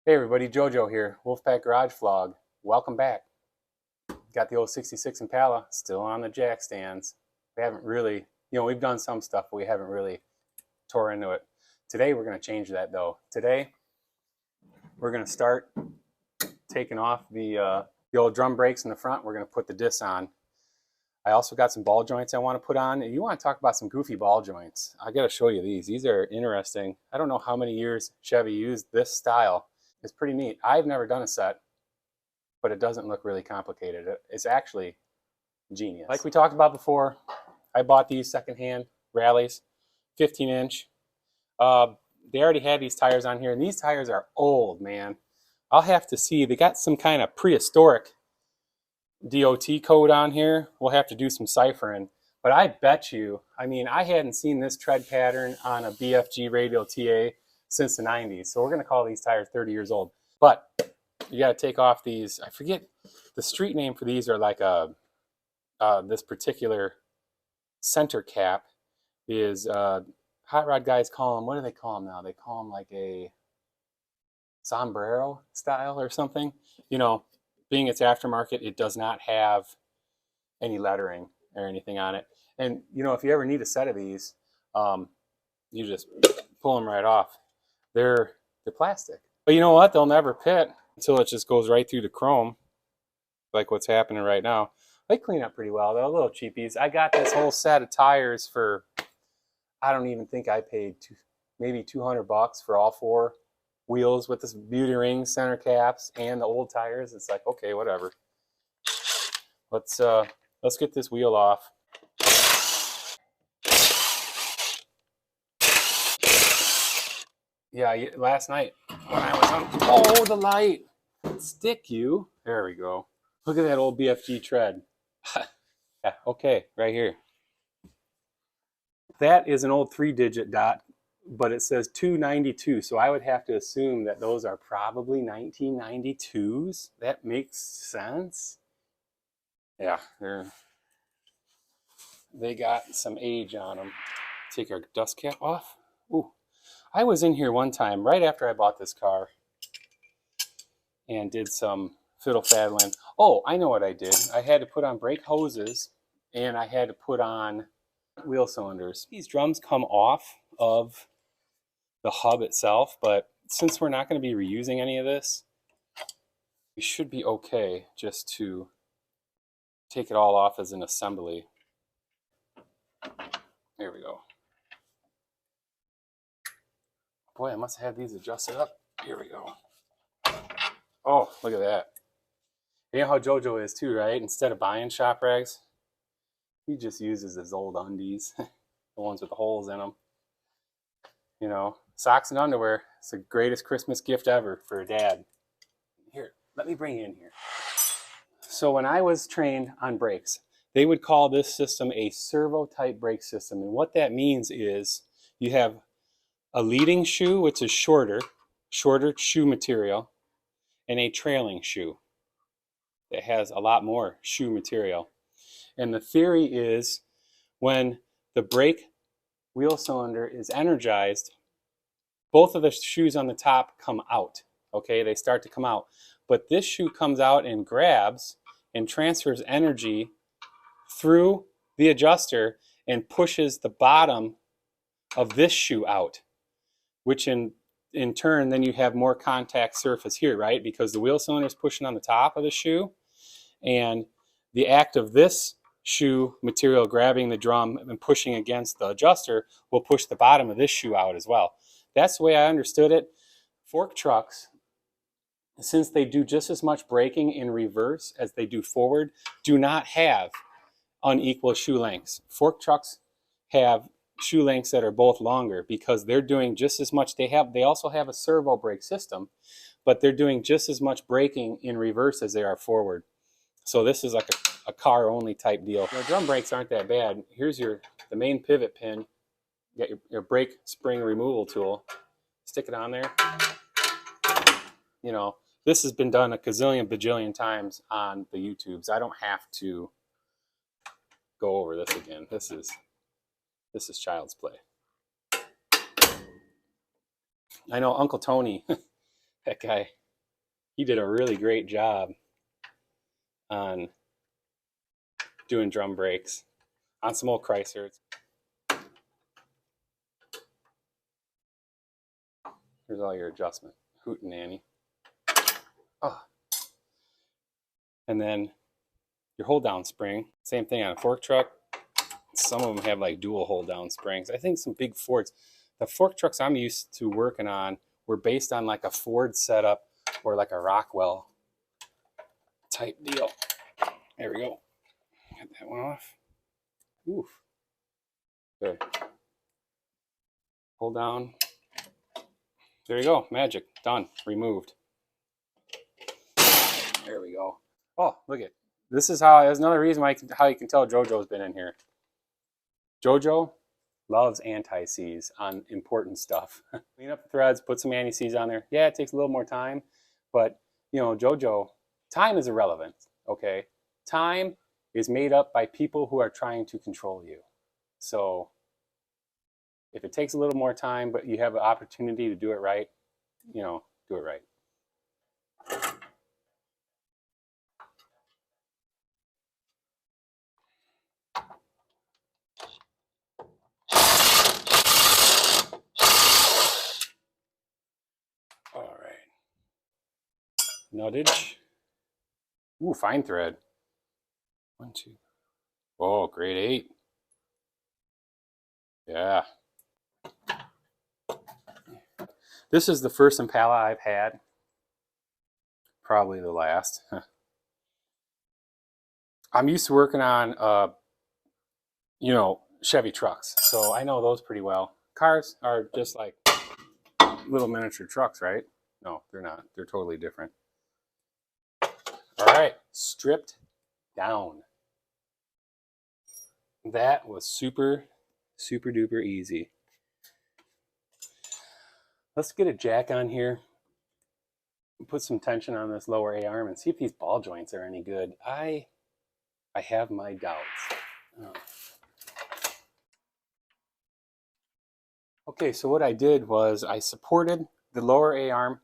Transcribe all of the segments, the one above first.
Hey everybody, Jojo here, Wolfpack Garage Vlog. Welcome back. Got the old 66 Impala still on the jack stands. We haven't really, we've done some stuff, but we haven't really tore into it. Today we're going to change that though. Today we're going to start taking off the old drum brakes in the front. We're going to put the discs on. I also got some ball joints I want to put on. And you want to talk about some goofy ball joints. I got to show you these. These are interesting. I don't know how many years Chevy used this style. It's pretty neat. I've never done a set, but it doesn't look really complicated. It's actually genius. Like we talked about before, I bought these secondhand rallies, 15-inch. They already had these tires on here, and these tires are old, man. I'll have to see. They got some kind of prehistoric DOT code on here. We'll have to do some ciphering. But I bet you, I hadn't seen this tread pattern on a BFG radial TA since the 90s. So we're going to call these tires 30 years old. But you got to take off these. I forget the street name for these are like this particular center cap is hot rod guys call them, what do they call them now? They call them like a sombrero style or something. Being it's aftermarket, it does not have any lettering or anything on it. And if you ever need a set of these, you just pull them right off. They're plastic. But you know what? They'll never pit until it just goes right through the chrome, like what's happening right now. They clean up pretty well. They're a little cheapies. I got this whole set of tires for, I don't even think I paid maybe $200 for all four wheels with this beauty ring center caps and the old tires. It's like, okay, whatever. Let's get this wheel off. Yeah, last night when I was on, oh, the light, stick you. There we go. Look at that old BFG tread. Yeah, okay, right here. That is an old 3-digit dot, but it says 292. So I would have to assume that those are probably 1992s. That makes sense. Yeah, they got some age on them. Take our dust cap off. Ooh. I was in here one time right after I bought this car and did some fiddle faddling. Oh, I know what I did. I had to put on brake hoses and I had to put on wheel cylinders. These drums come off of the hub itself, but since we're not going to be reusing any of this, we should be okay just to take it all off as an assembly. There we go. Boy, I must have had these adjusted up. Here we go. Oh, look at that. You know how Jojo is too, right? Instead of buying shop rags, he just uses his old undies, the ones with the holes in them. Socks and underwear. It's the greatest Christmas gift ever for a dad. Here, let me bring you in here. So when I was trained on brakes, they would call this system a servo type brake system. And what that means is you have a leading shoe, which is shorter shoe material, and a trailing shoe that has a lot more shoe material. And the theory is when the brake wheel cylinder is energized, both of the shoes on the top come out. Okay, they start to come out. But this shoe comes out and grabs and transfers energy through the adjuster and pushes the bottom of this shoe out, which in turn, then you have more contact surface here, right? Because the wheel cylinder is pushing on the top of the shoe, and the act of this shoe material grabbing the drum and pushing against the adjuster will push the bottom of this shoe out as well. That's the way I understood it. Fork trucks, since they do just as much braking in reverse as they do forward, do not have unequal shoe lengths. Fork trucks have shoe lengths that are both longer because they're doing just as much. They also have a servo brake system, but they're doing just as much braking in reverse as they are forward. So this is like a car only type deal. The drum brakes aren't that bad. Here's the main pivot pin. You got your brake spring removal tool. Stick it on there. This has been done a bajillion times on the YouTubes. I don't have to go over this again. This is child's play. I know Uncle Tony That guy, he did a really great job on doing drum brakes on some old Chryslers. Here's all your adjustment, hootenanny. Oh. And then your hold down spring, same thing on a fork truck. Some of them have like dual hold down springs. I think some big Fords. The fork trucks I'm used to working on were based on like a Ford setup or like a Rockwell type deal. There we go. Get that one off. Oof. Good. Hold down. There you go. Magic. Done. Removed. There we go. Oh, look at this is how. There's another reason why how you can tell Jojo's been in here. Jojo loves anti-seize on important stuff. Clean up the threads, put some anti-seize on there. Yeah, it takes a little more time, but you know, Jojo, time is irrelevant. Okay, time is made up by people who are trying to control you. So if it takes a little more time, but you have an opportunity to do it right, you know, do it right. All right. Nuttage. Ooh, fine thread. 1, 2. Oh, grade 8. Yeah. This is the first Impala I've had. Probably the last. I'm used to working on, you know, Chevy trucks, so I know those pretty well. Cars are just like little miniature trucks, right? No, they're not. They're totally different. All right, stripped down. That was super, super duper easy. Let's get a jack on here. Put some tension on this lower A-arm and see if these ball joints are any good. I have my doubts. Oh. Okay, so what I did was I supported the lower A-arm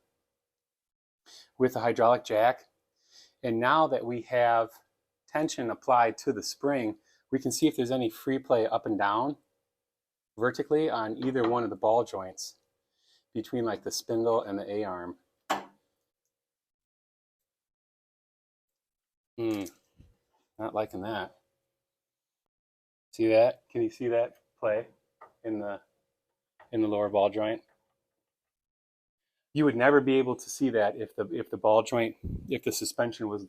with a hydraulic jack. And now that we have tension applied to the spring, we can see if there's any free play up and down vertically on either one of the ball joints between like the spindle and the A-arm. Not liking that. See that? Can you see that play in the lower ball joint? You would never be able to see that if the ball joint, if the suspension was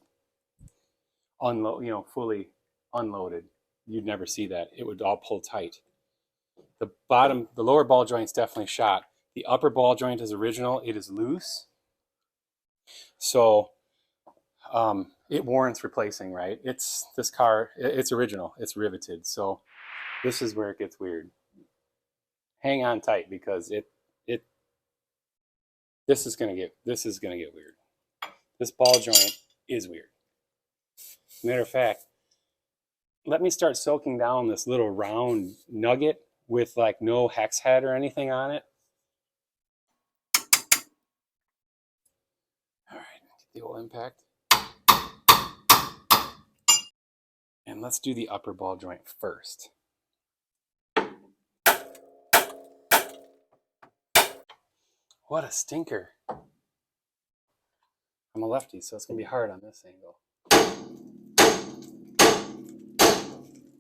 fully unloaded. You'd never see that. It would all pull tight. The lower ball joint's definitely shot. The upper ball joint is original. It is loose. So it warrants replacing, right? This car, it's original. It's riveted. So this is where it gets weird. Hang on tight because this is gonna get weird. This ball joint is weird. Matter of fact, let me start soaking down this little round nugget with like no hex head or anything on it. All right, get the old impact. And let's do the upper ball joint first. What a stinker. I'm a lefty, so it's gonna be hard on this angle.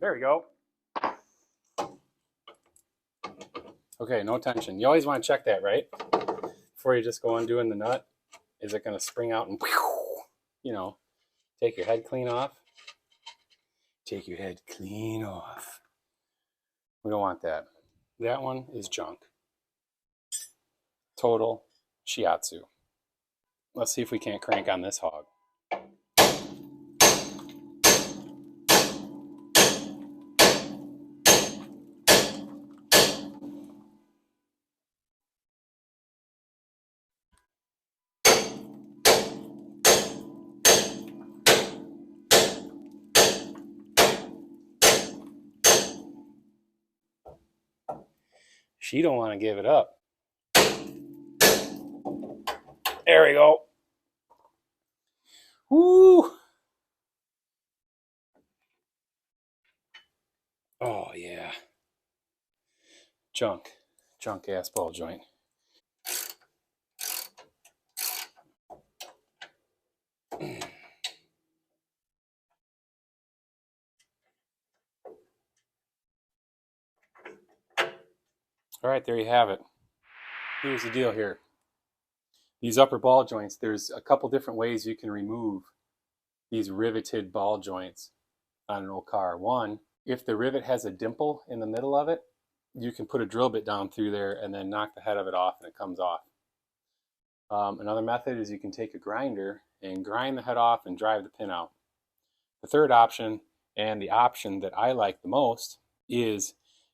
There we go. Okay, no tension. You always want to check that, right? Before you just go on doing the nut. Is it going to spring out and, you know, take your head clean off? Take your head clean off. We don't want that. That one is junk. Total shiatsu. Let's see if we can't crank on this hog. She don't want to give it up. There we go. Woo! Oh yeah. Junk ass ball joint. All right, there you have it. Here's the deal here. These upper ball joints, there's a couple different ways you can remove these riveted ball joints on an old car. One, if the rivet has a dimple in the middle of it, you can put a drill bit down through there and then knock the head of it off and it comes off. Another method is you can take a grinder and grind the head off and drive the pin out. The third option, and the option that I like the most, is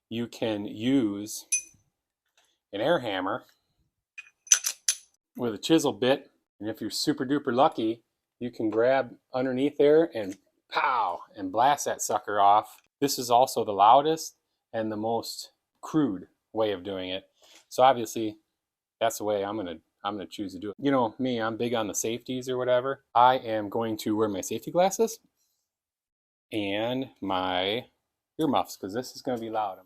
you can use an air hammer with a chisel bit, and if you're super duper lucky, you can grab underneath there and pow and blast that sucker off. This is also the loudest and the most crude way of doing it. So obviously that's the way I'm gonna choose to do it. You know me, I'm big on the safeties or whatever. I am going to wear my safety glasses and my earmuffs because this is going to be loud.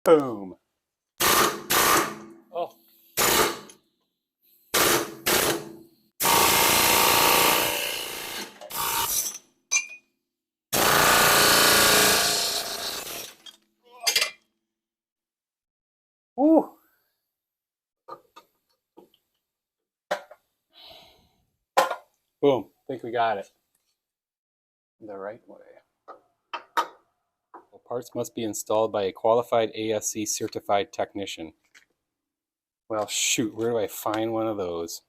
Boom. Oh. Ooh. Boom. I think we got it the right way. Well, parts must be installed by a qualified ASC certified technician. Well, shoot, where do I find one of those?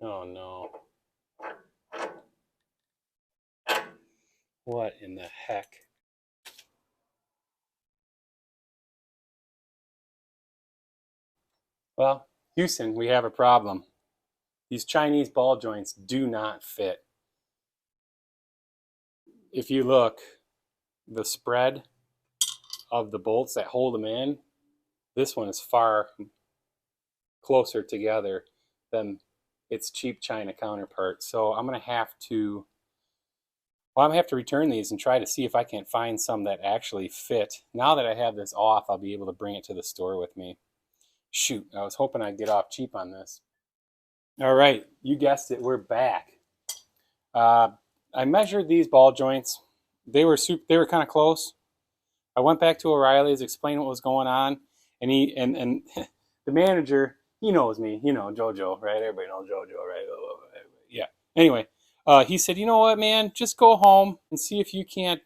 Oh no. What in the heck? Well, Houston, we have a problem. These Chinese ball joints do not fit. If you look, the spread of the bolts that hold them in, this one is far closer together than its cheap China counterpart. So I'm gonna have to return these and try to see if I can't find some that actually fit. Now that I have this off, I'll be able to bring it to the store with me. Shoot, I was hoping I'd get off cheap on this. All right, you guessed it, we're back. I measured these ball joints. They were kind of close. I went back to O'Reilly's, explained what was going on, and the manager, he knows me, you know, Jojo, right? Everybody knows Jojo, right? Yeah. Anyway, he said, you know what, man, just go home and see if you can't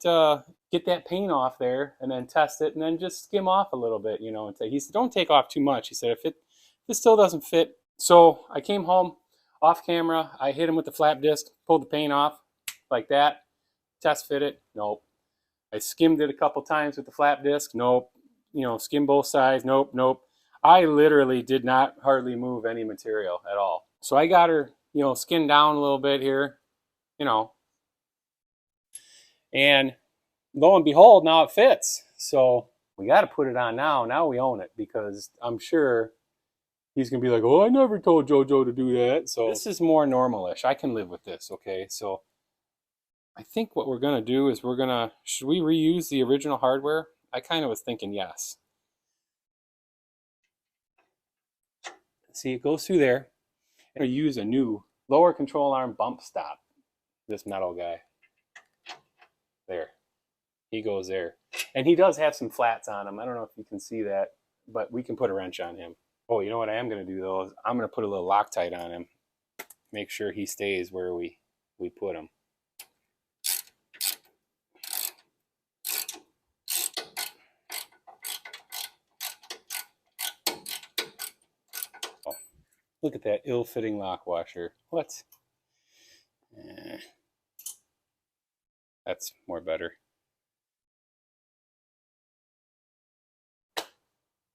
get that paint off there, and then test it, and then just skim off a little bit, you know. And he said, don't take off too much. He said, if it still doesn't fit. So I came home, off camera, I hit him with the flap disc, pulled the paint off like that, test fit it, nope. I skimmed it a couple times with the flap disc, nope. You know, skim both sides, nope, nope. I literally did not hardly move any material at all. So I got her, you know, skinned down a little bit here, you know, and lo and behold, now it fits. So we got to put it on now. Now we own it, because I'm sure he's going to be like, oh, I never told Jojo to do that. So this is more normal-ish. I can live with this, okay? So I think what we're going to do is should we reuse the original hardware? I kind of was thinking yes. See, it goes through there. And we use a new lower control arm bump stop. This metal guy. There. He goes there. And he does have some flats on him. I don't know if you can see that, but we can put a wrench on him. Oh, you know what I am going to do, though? Is I'm going to put a little Loctite on him. Make sure he stays where we put him. Look at that ill-fitting lock washer. What? That's more better.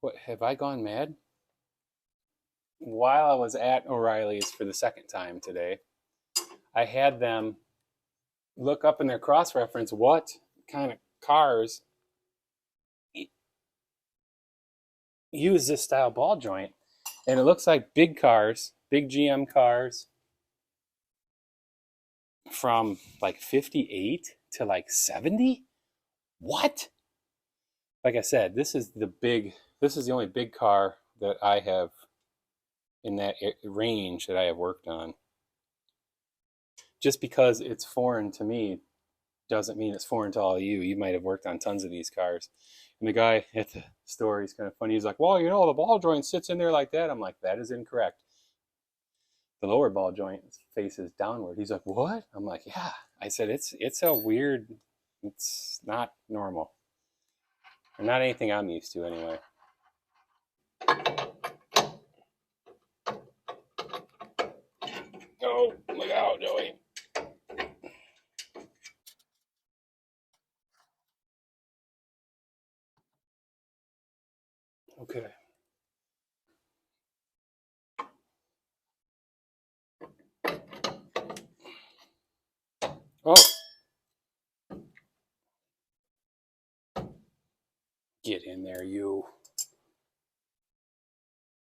What, have I gone mad? While I was at O'Reilly's for the second time today, I had them look up in their cross-reference what kind of cars use this style ball joint. And it looks like big cars, big GM cars from like 58 to like 70. What? Like I said, this is the only big car that I have in that range that I have worked on. Just because it's foreign to me doesn't mean it's foreign to all of you. You might have worked on tons of these cars. And the guy at the store, he's kind of funny. He's like, well, you know, the ball joint sits in there like that. I'm like, that is incorrect. The lower ball joint faces downward. He's like, what? I'm like, yeah. I said, it's a weird, it's not normal. And not anything I'm used to anyway. Oh, look out, Joey. Okay. Oh. Get in there, you.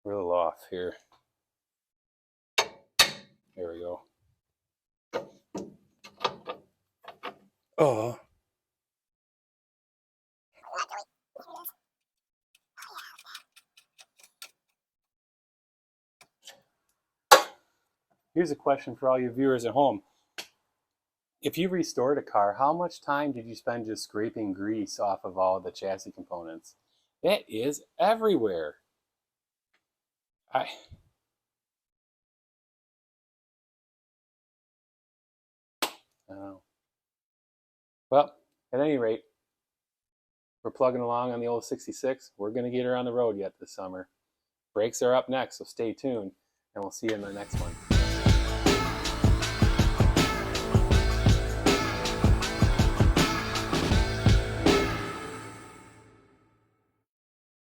We're a little off here. There we go. Oh. Here's a question for all you viewers at home. If you restored a car, how much time did you spend just scraping grease off of all the chassis components? It is everywhere. I don't know. Well, at any rate, we're plugging along on the old 66. We're going to get her on the road yet this summer. Brakes are up next, so stay tuned, and we'll see you in the next one.